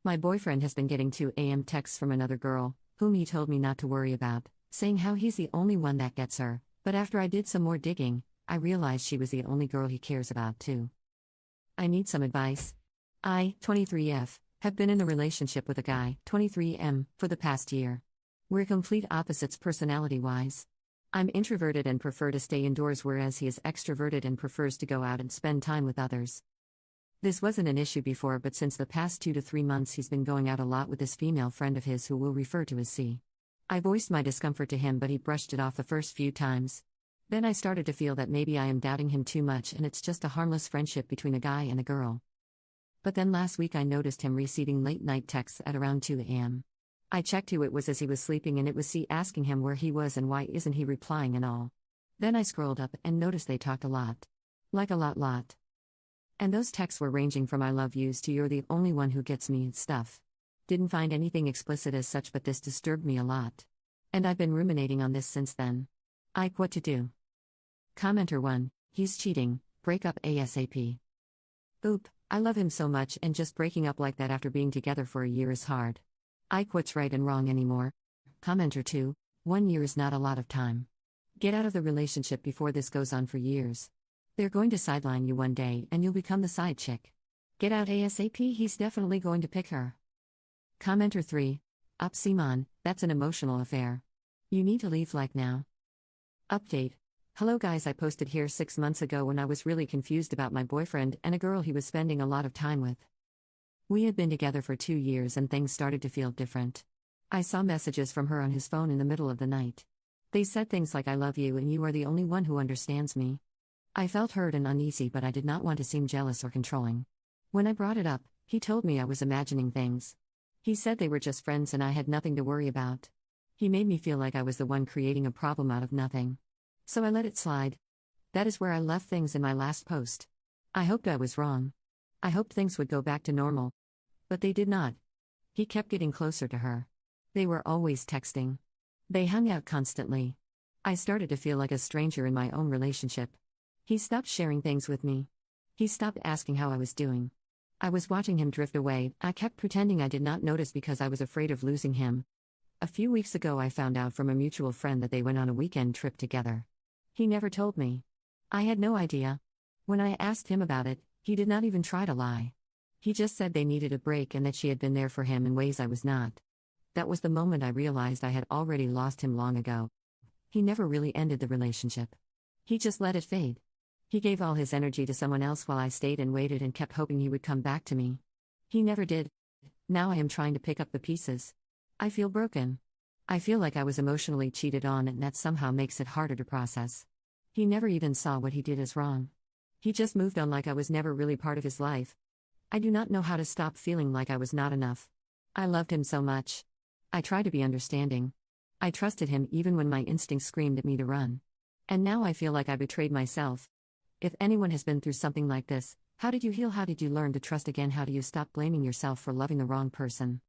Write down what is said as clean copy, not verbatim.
My boyfriend has been getting 2 a.m. texts from another girl, whom he told me not to worry about, saying how he's the only one that gets her, but after I did some more digging, I realized she was the only girl he cares about too. I need some advice. I, 23F, have been in a relationship with a guy, 23M, for the past year. We're complete opposites personality-wise. I'm introverted and prefer to stay indoors, whereas he is extroverted and prefers to go out and spend time with others. This wasn't an issue before, but since the past 2 to 3 months he's been going out a lot with this female friend of his who we'll refer to as C. I voiced my discomfort to him, but he brushed it off the first few times. Then I started to feel that maybe I am doubting him too much and it's just a harmless friendship between a guy and a girl. But then last week I noticed him receiving late-night texts at around 2 a.m. I checked who it was as he was sleeping, and it was C asking him where he was and why isn't he replying and all. Then I scrolled up and noticed they talked a lot. Like a lot. And those texts were ranging from "I love yous" to "you're the only one who gets me" and stuff. Didn't find anything explicit as such, but this disturbed me a lot. And I've been ruminating on this since then. What to do? Commenter 1, he's cheating, break up ASAP. Oop, I love him so much, and just breaking up like that after being together for a year is hard. What's right and wrong anymore? Commenter 2, 1 year is not a lot of time. Get out of the relationship before this goes on for years. They're going to sideline you one day and you'll become the side chick. Get out ASAP, he's definitely going to pick her. Commenter 3, Up Simon, that's an emotional affair. You need to leave like now. Update. Hello guys, I posted here 6 months ago when I was really confused about my boyfriend and a girl he was spending a lot of time with. We had been together for 2 years and things started to feel different. I saw messages from her on his phone in the middle of the night. They said things like "I love you and you are the only one who understands me." I felt hurt and uneasy, but I did not want to seem jealous or controlling. When I brought it up, he told me I was imagining things. He said they were just friends and I had nothing to worry about. He made me feel like I was the one creating a problem out of nothing. So I let it slide. That is where I left things in my last post. I hoped I was wrong. I hoped things would go back to normal. But they did not. He kept getting closer to her. They were always texting. They hung out constantly. I started to feel like a stranger in my own relationship. He stopped sharing things with me. He stopped asking how I was doing. I was watching him drift away. I kept pretending I did not notice because I was afraid of losing him. A few weeks ago I found out from a mutual friend that they went on a weekend trip together. He never told me. I had no idea. When I asked him about it, he did not even try to lie. He just said they needed a break and that she had been there for him in ways I was not. That was the moment I realized I had already lost him long ago. He never really ended the relationship. He just let it fade. He gave all his energy to someone else while I stayed and waited and kept hoping he would come back to me. He never did. Now I am trying to pick up the pieces. I feel broken. I feel like I was emotionally cheated on, and that somehow makes it harder to process. He never even saw what he did as wrong. He just moved on like I was never really part of his life. I do not know how to stop feeling like I was not enough. I loved him so much. I tried to be understanding. I trusted him even when my instincts screamed at me to run. And now I feel like I betrayed myself. If anyone has been through something like this, how did you heal? How did you learn to trust again? How do you stop blaming yourself for loving the wrong person?